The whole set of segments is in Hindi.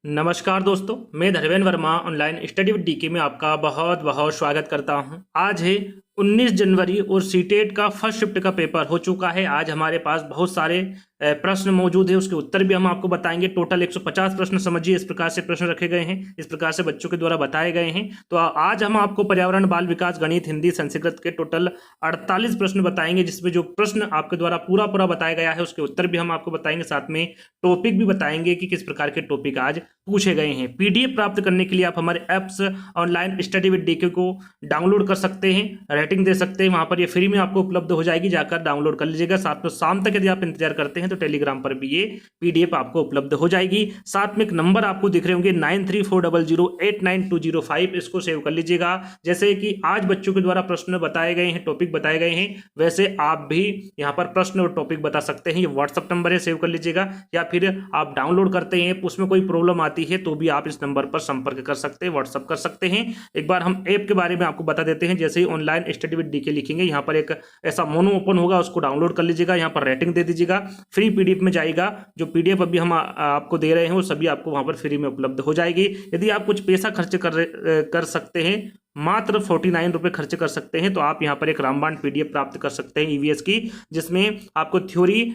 नमस्कार दोस्तों, मैं Dharmendra Verma online study with DK में आपका बहुत बहुत स्वागत करता हूं। आज है 19 जनवरी और सीटेट का फर्स्ट शिफ्ट का पेपर हो चुका है। आज हमारे पास बहुत सारे प्रश्न मौजूद है, उसके उत्तर भी हम आपको बताएंगे। टोटल 150 प्रश्न समझिए, इस प्रकार से प्रश्न रखे गए हैं, इस प्रकार से बच्चों के द्वारा बताए गए हैं। तो आज हम आपको पर्यावरण, बाल विकास, गणित, हिंदी, संस्कृत के टोटल 48 प्रश्न बताएंगे, जिसमें जो प्रश्न आपके द्वारा पूरा पूरा बताया गया है उसके उत्तर भी हम आपको बताएंगे। साथ में टॉपिक भी बताएंगे कि किस प्रकार के टॉपिक आज पूछे गए हैं। पीडीएफ प्राप्त करने के लिए आप हमारे apps online study with DK को डाउनलोड कर सकते हैं, रेटिंग दे सकते हैं। वहां पर ये फ्री में आपको उपलब्ध हो जाएगी, जाकर डाउनलोड कर लीजिएगा। साथ में शाम तक यदि आप इंतजार करते हैं तो टेलीग्राम पर भी ये पीडीएफ आपको उपलब्ध हो जाएगी। साथ में एक नंबर आपको दिख रहे होंगे 9340089205, इसको सेव कर लीजिएगा। जैसे कि आज बच्चों के द्वारा प्रश्न बताए गए हैं, टॉपिक बताए गए हैं, वैसे आप भी यहाँ पर प्रश्न और टॉपिक बता सकते हैं। ये व्हाट्सअप नंबर है, सेव कर लीजिएगा। या फिर आप डाउनलोड करते हैं, उसमें कोई प्रॉब्लम आती है तो भी आप इस नंबर पर संपर्क कर सकते हैं, व्हाट्सअप कर सकते हैं। एक बार हम ऐप के बारे में आपको बता देते हैं। जैसे ही ऑनलाइन स्टडी विद डीके लिखेंगे, यहाँ पर एक ऐसा मोनो ओपन होगा, उसको डाउनलोड कर लीजिएगा। यहाँ पर रेटिंग दे दीजिएगा, फ्री पीडीएफ में जाएगा। जो पीडीएफ अभी हम आपको दे रहे हैं वो सभी आपको वहां पर फ्री में उपलब्ध हो जाएगी। यदि आप कुछ पैसा खर्च कर सकते हैं, मात्र 49 रुपये खर्च कर सकते हैं, तो आप यहाँ पर एक रामबाण पीडीएफ प्राप्त कर सकते हैं ईवीएस की, जिसमें आपको थ्योरी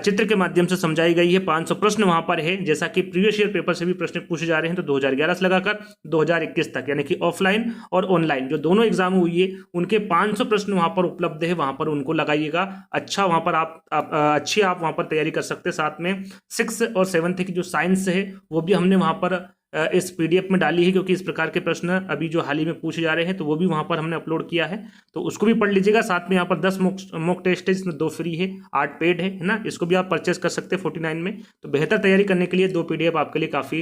चित्र के माध्यम से समझाई गई है। 500 प्रश्न वहां पर है। जैसा कि प्रीवियस ईयर पेपर से भी प्रश्न पूछे जा रहे हैं, तो 2011 से लगाकर 2021 तक, यानी कि ऑफलाइन और ऑनलाइन जो दोनों एग्जाम हुई है, उनके 500 प्रश्न वहां पर उपलब्ध है। वहां पर उनको लगाइएगा। अच्छा, वहां पर आप वहां पर तैयारी कर सकते हैं। साथ में 6 और 7th की जो साइंस है वो भी हमने वहां पर इस पीडीएफ में डाली है, क्योंकि इस प्रकार के प्रश्न अभी जो हाल ही में पूछे जा रहे हैं तो वो भी वहां पर हमने अपलोड किया है, तो उसको भी पढ़ लीजिएगा। साथ में यहाँ पर 10 मॉक टेस्ट है, जिसमें 2 फ्री है, 8 पेड है ना। इसको भी आप परचेस कर सकते हैं 49 में। तो बेहतर तैयारी करने के लिए 2 पीडीएफ आपके लिए काफी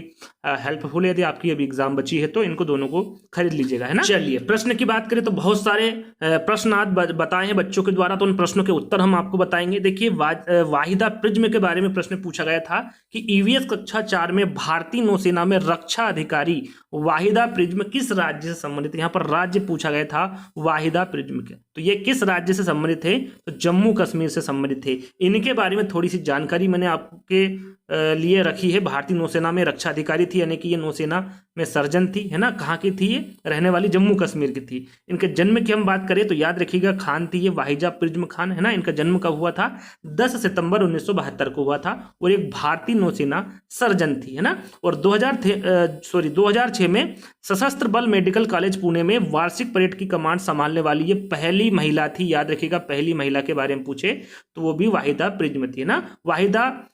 हेल्पफुल है। यदि आपकी अभी एग्जाम बची है तो इनको दोनों को खरीद लीजिएगा, है ना। चलिए, प्रश्न की बात करें तो बहुत सारे प्रश्न आज बताए हैं बच्चों के द्वारा, तो उन प्रश्नों के उत्तर हम आपको बताएंगे। देखिए, वाहिदा प्रिज्म के बारे में प्रश्न पूछा गया था कि ईवीएस कक्षा 4 में भारतीय नौसेना में रक्षा अधिकारी वाहिदा प्रिज्म किस राज्य से संबंधित है। यहाँ पर राज्य पूछा गया था वाहिदा प्रिज्म के, तो ये किस राज्य से संबंधित है, तो जम्मू कश्मीर से संबंधित है। इनके बारे में थोड़ी सी जानकारी मैंने आपके लिए रखी है। भारतीय नौसेना में रक्षा अधिकारी थी, यानी कि ये नौसेना में सर्जन थी, है ना। कहाँ की थी ये, रहने वाली जम्मू कश्मीर की थी। इनके जन्म की हम बात करें तो याद रखिएगा, खान थी ये, वाहिदा प्रिज्म खान, है ना। इनका जन्म कब हुआ था, 10 सितंबर 1972 को हुआ था, और एक भारतीय नौसेना सर्जन थी, है ना। और 2006 में सशस्त्र बल मेडिकल कॉलेज पुणे में वार्षिक परेड की कमांड संभालने वाली ये पहली महिला थी। याद रखिएगा, पहली महिला के बारे में पूछे तो वो भी वाहिदा प्रिज्म थी, है ना। वाहिदा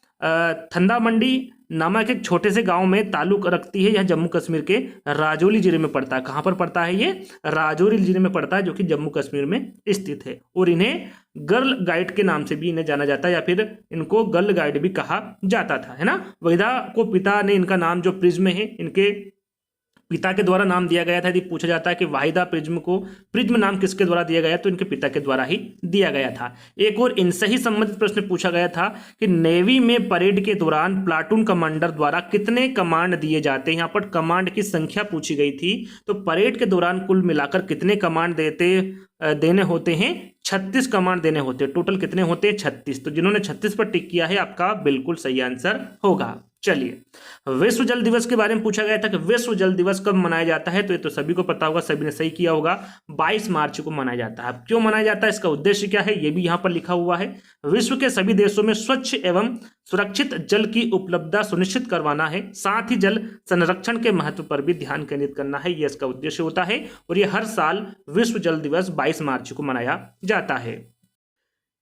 थंदा मंडी नामक एक छोटे से गांव में ताल्लुक रखती है। यह जम्मू कश्मीर के राजौरी जिले में पड़ता है। कहां पर पड़ता है ये, राजौरी जिले में पड़ता है, जो कि जम्मू कश्मीर में स्थित है। और इन्हें गर्ल गाइड के नाम से भी इन्हें जाना जाता है, या फिर इनको गर्ल गाइड भी कहा जाता था, है ना। वाहिदा को पिता ने, इनका नाम जो प्रिज्म है, इनके पिता के द्वारा नाम दिया गया था। यदि पूछा जाता है कि वाहिदा प्रिज्म को प्रिज्म नाम किसके द्वारा दिया गया, तो इनके पिता के द्वारा ही दिया गया था। एक और इनसे ही संबंधित प्रश्न पूछा गया था कि नेवी में परेड के दौरान प्लाटून कमांडर द्वारा कितने कमांड दिए जाते हैं। यहाँ पर कमांड की संख्या पूछी गई थी, तो परेड के दौरान कुल मिलाकर कितने कमांड देने होते हैं, 36 कमांड देने होते हैं। टोटल कितने होते हैं, 36। तो जिन्होंने 36 पर टिक किया है, आपका बिल्कुल सही आंसर होगा। चलिए, विश्व जल दिवस के बारे में पूछा गया था कि विश्व जल दिवस कब मनाया जाता है, तो ये तो सभी को पता होगा, सभी ने सही किया होगा। 22 मार्च को मनाया जाता है। क्यों मनाया जाता है, इसका उद्देश्य क्या है, ये भी यहाँ पर लिखा हुआ है। विश्व के सभी देशों में स्वच्छ एवं सुरक्षित जल की उपलब्धता सुनिश्चित करवाना है, साथ ही जल संरक्षण के महत्व पर भी ध्यान केंद्रित करना है, ये इसका उद्देश्य होता है। और ये हर साल विश्व जल दिवस 22 मार्च को मनाया जाता है।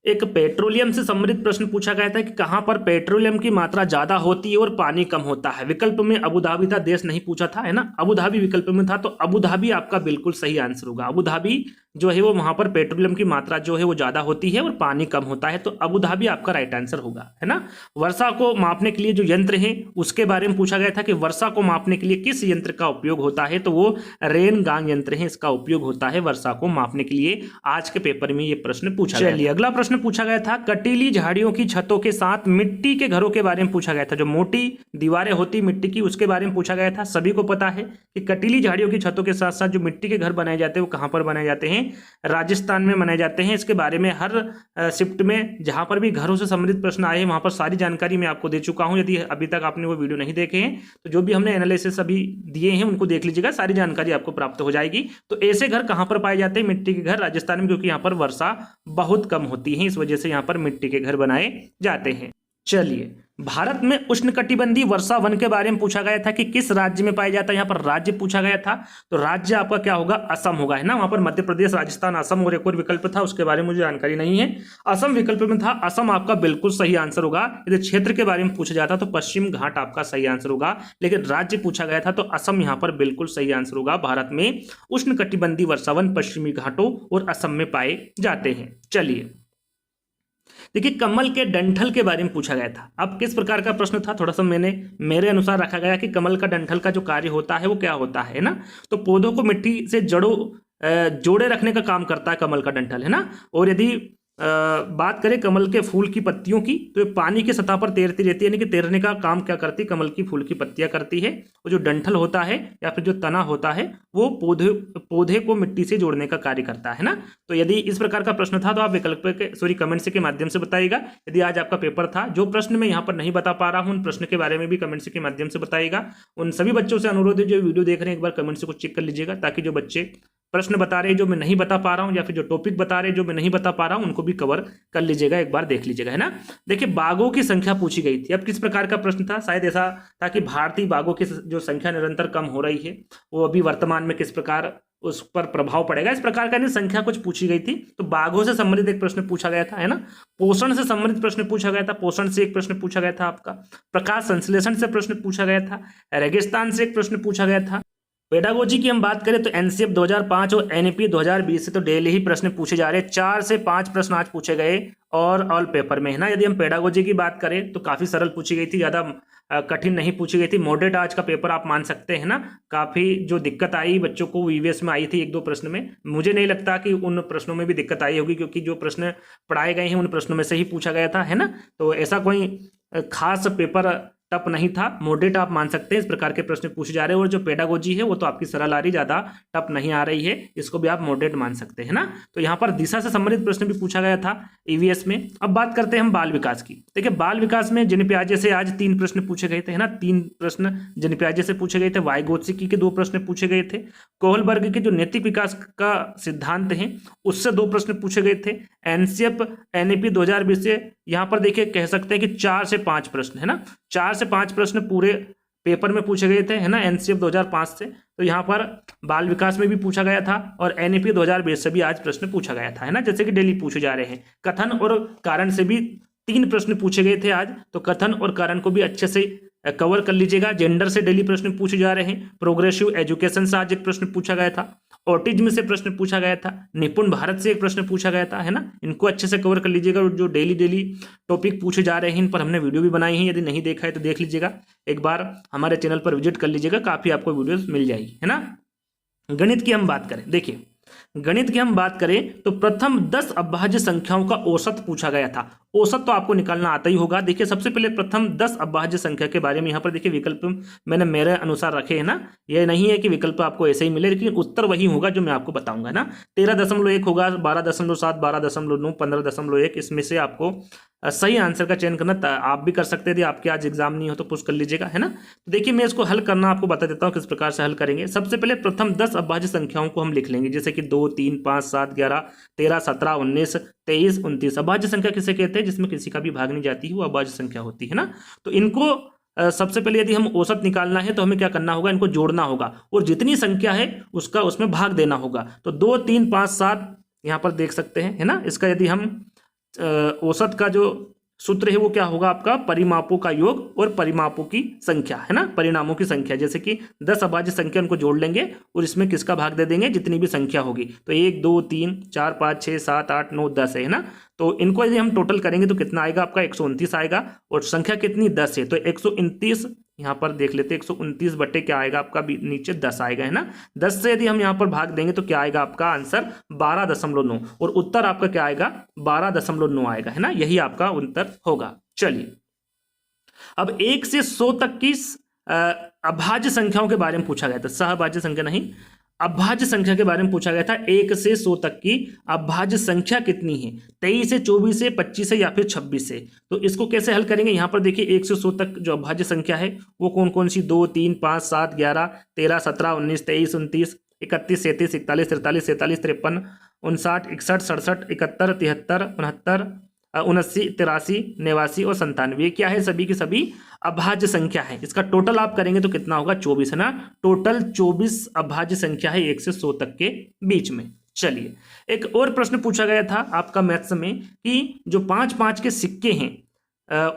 एक पेट्रोलियम से संबंधित प्रश्न पूछा गया था कि कहां पर पेट्रोलियम की मात्रा ज्यादा होती है और पानी कम होता है। विकल्प में अबू धाबी था, देश नहीं पूछा था, है ना। अबू धाबी विकल्प में था, तो अबू धाबी आपका बिल्कुल सही आंसर होगा। अबू धाबी जो है वो, वहां पर पेट्रोलियम की मात्रा जो है वो ज्यादा होती है और पानी कम होता है, तो अबू धाबी आपका राइट आंसर होगा, है ना। वर्षा को मापने के लिए जो यंत्र है उसके बारे में पूछा गया था कि वर्षा को मापने के लिए किस यंत्र का उपयोग होता है, तो वो रेन गांग यंत्र है, इसका उपयोग होता है वर्षा को मापने के लिए। आज के पेपर में ये प्रश्न पूछा गया। चलिए, अगला प्रश्न प्रश्न पूछा गया था कटीली झाड़ियों की छतों के साथ मिट्टी के घरों के बारे में पूछा गया था। जो मोटी दीवारें होती मिट्टी की उसके बारे में पूछा गया था। सभी को पता है कि कटीली झाड़ियों की छतों के साथ साथ जो मिट्टी के घर बनाए जाते हैं वो कहाँ पर बनाए जाते हैं, राजस्थान में बनाए जाते हैं। इसके बारे में हर शिफ्ट में जहाँ पर भी घरों से संबंधित प्रश्न आए हैं वहाँ पर सारी जानकारी मैं आपको दे चुका हूँ। यदि अभी तक आपने वो वीडियो नहीं देखे हैं तो जो भी हमने एनालिसिस अभी दिए हैं उनको देख लीजिएगा, सारी जानकारी आपको प्राप्त हो जाएगी। तो ऐसे घर कहाँ पर पाए जाते हैं, मिट्टी के घर राजस्थान में, क्योंकि यहाँ पर वर्षा बहुत कम होती है, इस वजह से यहाँ पर मिट्टी के घर बनाए जाते हैं। चलिए, भारत में उष्णकटिबंधीय वर्षा वन के बारे में पूछा गया था कि किस राज्य में पाया जाता है। यहाँ पर राज्य पूछा गया था, तो राज्य आपका क्या होगा, असम होगा, है ना। वहां पर मध्य प्रदेश, राजस्थान, असम और एक और विकल्प था, उसके बारे में मुझे जानकारी नहीं है। असम विकल्प में था, असम आपका बिल्कुल सही आंसर होगा। यदि क्षेत्र के बारे में पूछा जाता तो पश्चिम घाट आपका सही आंसर होगा, लेकिन राज्य पूछा गया था तो असम यहाँ पर बिल्कुल सही आंसर होगा। भारत में उष्णकटिबंधीय वर्षा वन पश्चिमी घाटों और असम में पाए जाते हैं। चलिए, देखिए, कमल के डंठल के बारे में पूछा गया था। अब किस प्रकार का प्रश्न था, थोड़ा सा मेरे अनुसार रखा गया कि कमल का डंठल का जो कार्य होता है वो क्या होता है ना। तो पौधों को मिट्टी से जोड़े रखने का काम करता है कमल का डंठल, है ना। और यदि बात करें कमल के फूल की पत्तियों की तो ये पानी की सतह पर तैरती रहती है, यानी कि तैरने का काम क्या करती है, कमल की फूल की पत्तियां करती है। और जो डंठल होता है या फिर जो तना होता है वो पौधे को मिट्टी से जोड़ने का कार्य करता है ना। तो यदि इस प्रकार का प्रश्न था तो आप विकल्प के कमेंट के माध्यम से बताइएगा। यदि आज आपका पेपर था, जो प्रश्न मैं यहाँ पर नहीं बता पा रहा हूँ उन प्रश्न के बारे में भी कमेंट्स के माध्यम से बताइएगा। उन सभी बच्चों से अनुरोध है जो वीडियो देख रहे हैं एक बार कमेंट से कुछ चेक कर लीजिएगा, ताकि जो बच्चे प्रश्न बता रहे हैं जो मैं नहीं बता पा रहा हूं या फिर जो टॉपिक बता रहे हैं जो मैं नहीं बता पा रहा हूं उनको भी कवर कर लीजिएगा, एक बार देख लीजिएगा, है ना। देखिए, बाघों की संख्या पूछी गई थी। अब किस प्रकार का प्रश्न था, शायद ऐसा था कि भारतीय बाघों की जो संख्या निरंतर कम हो रही है वो अभी वर्तमान में किस प्रकार उस पर प्रभाव पड़ेगा, इस प्रकार का संख्या कुछ पूछी गई थी। तो बाघों से संबंधित एक प्रश्न पूछा गया था, है ना। पोषण से संबंधित प्रश्न पूछा गया था, पोषण से एक प्रश्न पूछा गया था आपका। प्रकाश संश्लेषण से प्रश्न पूछा गया था। रेगिस्तान से एक प्रश्न पूछा गया था। पेडागोजी की हम बात करें तो एनसीएफ 2005 और एनईपी 2020 से तो डेली ही प्रश्न पूछे जा रहे हैं। 4 से 5 प्रश्न आज पूछे गए और ऑल पेपर में, है ना। यदि हम पेडागोजी की बात करें तो काफी सरल पूछी गई थी, ज्यादा कठिन नहीं पूछी गई थी। मॉडरेट आज का पेपर आप मान सकते हैं ना। काफी जो दिक्कत आई बच्चों को वीवीएस में आई थी 1-2 प्रश्न में, मुझे नहीं लगता कि उन प्रश्नों में भी दिक्कत आई होगी, क्योंकि जो प्रश्न पढ़ाए गए हैं उन प्रश्नों में से ही पूछा गया था, है ना। तो ऐसा कोई खास पेपर टफ नहीं था, मॉडरेट आप मान सकते हैं। इस प्रकार के प्रश्न पूछे जा रहे हैं और जो पेडागोजी है वो तो आपकी सरल आ रही, ज्यादा टफ नहीं आ रही है, इसको भी आप मॉडरेट मान सकते हैं ना। तो यहाँ पर दिशा से संबंधित प्रश्न भी पूछा गया था ईवीएस में। अब बात करते हैं हम बाल विकास की। देखिए, बाल विकास में जन से आज 3 प्रश्न पूछे गए थे, है ना। 3 प्रश्न जन से पूछे गए थे। वाइगोत्स्की के 2 प्रश्न पूछे गए थे। कोहलबर्ग के जो नैतिक विकास का सिद्धांत है उससे 2 प्रश्न पूछे गए थे। एनसीएफ एनईपी 2020 से यहाँ पर देखिए कह सकते हैं कि 4 से 5 प्रश्न, है ना। 4 से 5 प्रश्न पूरे पेपर में पूछे गए थे, है ना, एनसीएफ 2005 से। तो यहाँ पर बाल विकास में भी पूछा गया था और एनईपी 2020 से भी आज प्रश्न पूछा गया था, है ना, जैसे कि डेली पूछे जा रहे हैं। कथन और कारण से भी 3 प्रश्न पूछे गए थे आज, तो कथन और कारण को भी अच्छे से कवर कर लीजिएगा। जेंडर से डेली प्रश्न पूछे जा रहे हैं। प्रोग्रेसिव एजुकेशन से आज एक प्रश्न पूछा गया था। ऑटिज्म से प्रश्न पूछा गया था। निपुण भारत से एक प्रश्न पूछा गया था, है ना। इनको अच्छे से कवर कर लीजिएगा। जो डेली टॉपिक पूछे जा रहे हैं इन पर हमने वीडियो भी बनाई है, यदि नहीं देखा है तो देख लीजिएगा, एक बार हमारे चैनल पर विजिट कर लीजिएगा, काफी आपको वीडियोस मिल जाएगी, है ना। गणित की हम बात करें, देखिए गणित की हम बात करें तो प्रथम 10 अभाज्य संख्याओं का औसत पूछा गया था। औसत तो आपको निकालना आता ही होगा। देखिए, सबसे पहले प्रथम 10 अभाज्य संख्या के बारे में यहाँ पर देखिए विकल्प मैंने मेरे अनुसार रखे हैं ना। यह नहीं है कि विकल्प आपको ऐसे ही मिले, लेकिन उत्तर वही होगा जो मैं आपको बताऊंगा ना। 13.1 होगा, 12.7, 12.9, 15.1, इसमें से आपको सही आंसर का चयन करना आप भी कर सकते थे। आपके आज एग्जाम नहीं हो तो पुश कर लीजिएगा, है ना। तो देखिए, मैं इसको हल करना आपको बता देता हूँ किस प्रकार से हल करेंगे। सबसे पहले प्रथम 10 अभाज्य संख्याओं को हम लिख लेंगे, जैसे कि 2, 3, 5, 7, 11, 13, 17, 19, 23, 29। अभाज्य संख्या किसे कहते हैं, जिसमें किसी का भी भाग नहीं जाती है, वो अभाज्य संख्या होती है ना। तो इनको सबसे पहले यदि हम औसत निकालना है तो हमें क्या करना होगा, इनको जोड़ना होगा और जितनी संख्या है उसका उसमें भाग देना होगा। तो 2, 3, 5, 7 यहाँ पर देख सकते हैं, है ना। इसका यदि हम औसत का जो सूत्र है वो क्या होगा आपका, परिमापों का योग और परिमापों की संख्या, है ना, परिणामों की संख्या। जैसे कि 10 अभाज्य संख्या उनको जोड़ लेंगे और इसमें किसका भाग दे देंगे, जितनी भी संख्या होगी। तो 1, 2, 3, 4, 5, 6, 7, 8, 9, 10 है ना। तो इनको यदि हम टोटल करेंगे तो कितना आएगा आपका, 129 आएगा। और संख्या कितनी, 10 है, तो 129 यहाँ पर देख लेते हैं 129 बटे क्या आएगा आपका नीचे 10 आएगा, है ना। 10 से यदि हम यहाँ पर भाग देंगे तो क्या आएगा आपका आंसर 12.9 और उत्तर आपका क्या आएगा 12.9 आएगा, है ना। यही आपका उत्तर होगा। चलिए अब 1 से 100 तक की अभाज्य संख्याओं के बारे में पूछा गया था, सहभाज्य संख्या नहीं, अभाज्य संख्या के बारे में पूछा गया था। 1 से 100 तक की अभाज्य संख्या कितनी है, 23 है, 24 है, 25 है या फिर 26 है। तो इसको कैसे हल करेंगे, यहाँ पर देखिए 1 से 100 तक जो अभाज्य संख्या है वो कौन कौन सी, 2, 3, 5, 7, 11, 13, 17, 19, 23, 29, 31, 33, 41, 43, 47, 53, 59, 61, 67, 71, 73, 69, 79, 83, 89 और 97। क्या है, सभी की सभी अभाज्य संख्या है। इसका टोटल आप करेंगे तो कितना होगा 24, है ना। टोटल 24 अभाज्य संख्या है 1 से 100 तक के बीच में। चलिए एक और प्रश्न पूछा गया था आपका मैथ्स में कि जो 5-5 के सिक्के हैं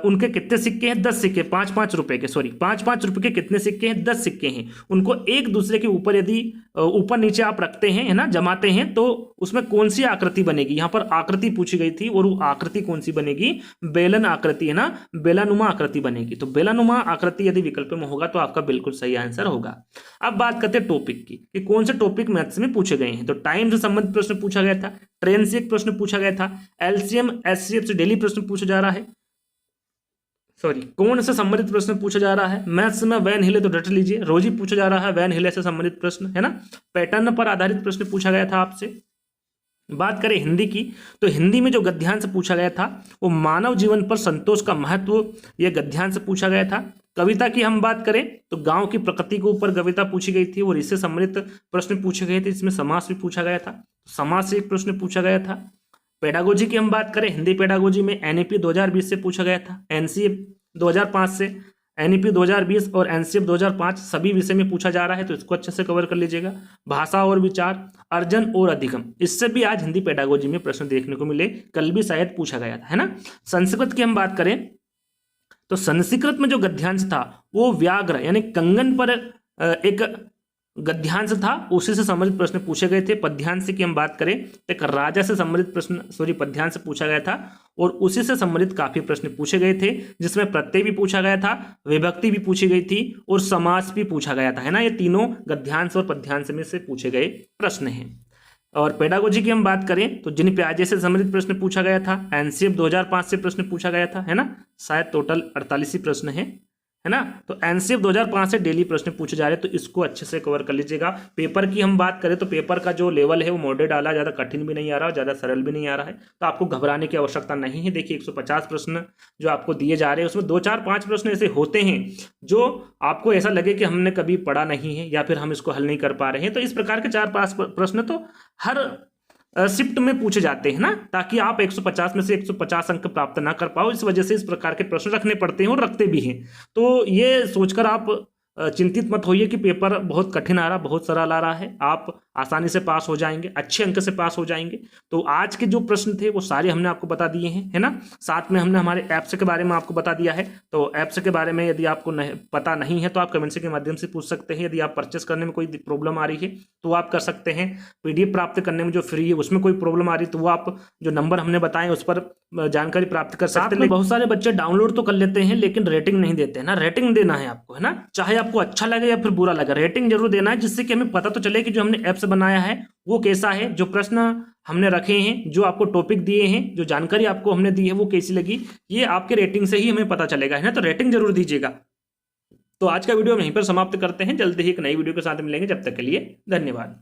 उनके कितने सिक्के हैं, 10 सिक्के, 5-5 रुपए के, सॉरी 5-5 रुपए के कितने सिक्के हैं, 10 सिक्के हैं। उनको एक दूसरे के ऊपर यदि ऊपर नीचे आप रखते हैं, है ना, जमाते हैं, तो उसमें कौन सी आकृति बनेगी। यहाँ पर आकृति पूछी गई थी और वो आकृति कौन सी बनेगी, बेलन आकृति, है ना, बेलानुमा आकृति बनेगी। तो बेलानुमा आकृति यदि विकल्प में होगा तो आपका बिल्कुल सही आंसर होगा। अब बात करते हैं टॉपिक की कि कौन से टॉपिक मैथ्स में पूछे गए हैं। तो टाइम से संबंधित प्रश्न पूछा गया था, ट्रेन से एक प्रश्न पूछा गया था, एलसीएम एचसीएफ से डेली प्रश्न पूछा जा रहा है, सॉरी कौन से संबंधित प्रश्न पूछा जा रहा है। मैथ्स में वैन हिले तो डट लीजिए, रोज ही पूछा जा रहा है वैन हिले से संबंधित प्रश्न, है ना। पैटर्न पर आधारित प्रश्न पूछा गया था आपसे। बात करें हिंदी की तो हिंदी में जो गद्यांश पूछा गया था वो मानव जीवन पर संतोष का महत्व, यह गद्यांश पूछा गया था। कविता की हम बात करें तो गांव की प्रकृति के ऊपर कविता पूछी गई थी और इससे संबंधित प्रश्न पूछे गए थे। इसमें समास भी पूछा गया था, समास से एक प्रश्न पूछा गया था। पेडागोजी की हम बात करें, हिंदी पेडागोजी में एनईपी 2020 से पूछा गया था, एनसीएफ 2005 से, एनईपी 2020 और एनसीएफ 2005 सभी विषय में पूछा जा रहा है, तो इसको अच्छे से कवर कर लीजिएगा। भाषा और विचार, अर्जन और अधिगम, इससे भी आज हिंदी पेडागोजी में प्रश्न देखने को मिले, कल भी शायद पूछा गया था, है ना। संस्कृत की हम बात करें तो संस्कृत में जो गद्यांश था वो व्याघ्र यानी कंगन पर एक गद्यांश था, उसी से संबंधित प्रश्न पूछे गए थे। पद्यांश की हम बात करें तो एक राजा से संबंधित प्रश्न, सॉरी पद्यांश पूछा गया था और उसी से संबंधित काफी प्रश्न पूछे गए थे, जिसमें प्रत्यय भी पूछा गया था, विभक्ति भी पूछी गई थी और समास भी पूछा गया था, है ना। ये तीनों गद्यांश और पद्यांश में से पूछे गए प्रश्न हैं। और पेडागोजी की हम बात करें तो जिन प्याजे से संबंधित प्रश्न पूछा गया था, एनसीएफ 2005 से प्रश्न पूछा गया था, है ना। शायद टोटल 48 ही प्रश्न है ना। तो एनसीएफ 2005 से डेली प्रश्न पूछे जा रहे हैं, तो इसको अच्छे से कवर कर लीजिएगा। पेपर की हम बात करें तो पेपर का जो लेवल है वो मॉडरेट डाला, ज़्यादा कठिन भी नहीं आ रहा और ज़्यादा सरल भी नहीं आ रहा है, तो आपको घबराने की आवश्यकता नहीं है। देखिए 150 प्रश्न जो आपको दिए जा रहे हैं उसमें 2-4-5 प्रश्न ऐसे होते हैं जो आपको ऐसा लगे कि हमने कभी पढ़ा नहीं है या फिर हम इसको हल नहीं कर पा रहे हैं। तो इस प्रकार के 4-5 प्रश्न तो हर शिफ्ट में पूछे जाते हैं ना, ताकि आप 150 में से 150 अंक प्राप्त ना कर पाओ। इस वजह से इस प्रकार के प्रश्न रखने पड़ते हैं और रखते भी हैं। तो ये सोचकर आप चिंतित मत होइए कि पेपर बहुत कठिन आ रहा, बहुत सरल आ रहा है, आप आसानी से पास हो जाएंगे, अच्छे अंक से पास हो जाएंगे। तो आज के जो प्रश्न थे वो सारे हमने आपको बता दिए हैं, है ना। साथ में हमने हमारे ऐप्स के बारे में आपको बता दिया है। तो ऐप्स के बारे में यदि आपको पता नहीं है तो आप कमेंट्स के माध्यम से पूछ सकते हैं। यदि आप परचेस करने में कोई प्रॉब्लम आ रही है तो आप कर सकते हैं। पीडीएफ प्राप्त करने में जो फ्री है उसमें कोई प्रॉब्लम आ रही है तो वो आप जो नंबर हमने बताए उस पर जानकारी प्राप्त कर सकते हैं। बहुत सारे बच्चे डाउनलोड तो कर लेते हैं लेकिन रेटिंग नहीं देते हैं ना। रेटिंग देना है आपको, है ना, चाहे आपको अच्छा लगे या फिर बुरा लगे, रेटिंग जरूर देना है, जिससे कि हमें पता तो चले कि जो हमने ऐप्स बनाया है वो कैसा है, जो प्रश्न हमने रखे हैं, जो आपको टॉपिक दिए हैं, जो जानकारी आपको हमने दी है वो कैसी लगी, ये आपके रेटिंग से ही हमें पता चलेगा, है ना। तो रेटिंग जरूर दीजिएगा। तो आज का वीडियो हम यहीं पर समाप्त करते हैं, जल्दी ही एक नई वीडियो के साथ मिलेंगे। जब तक के लिए धन्यवाद।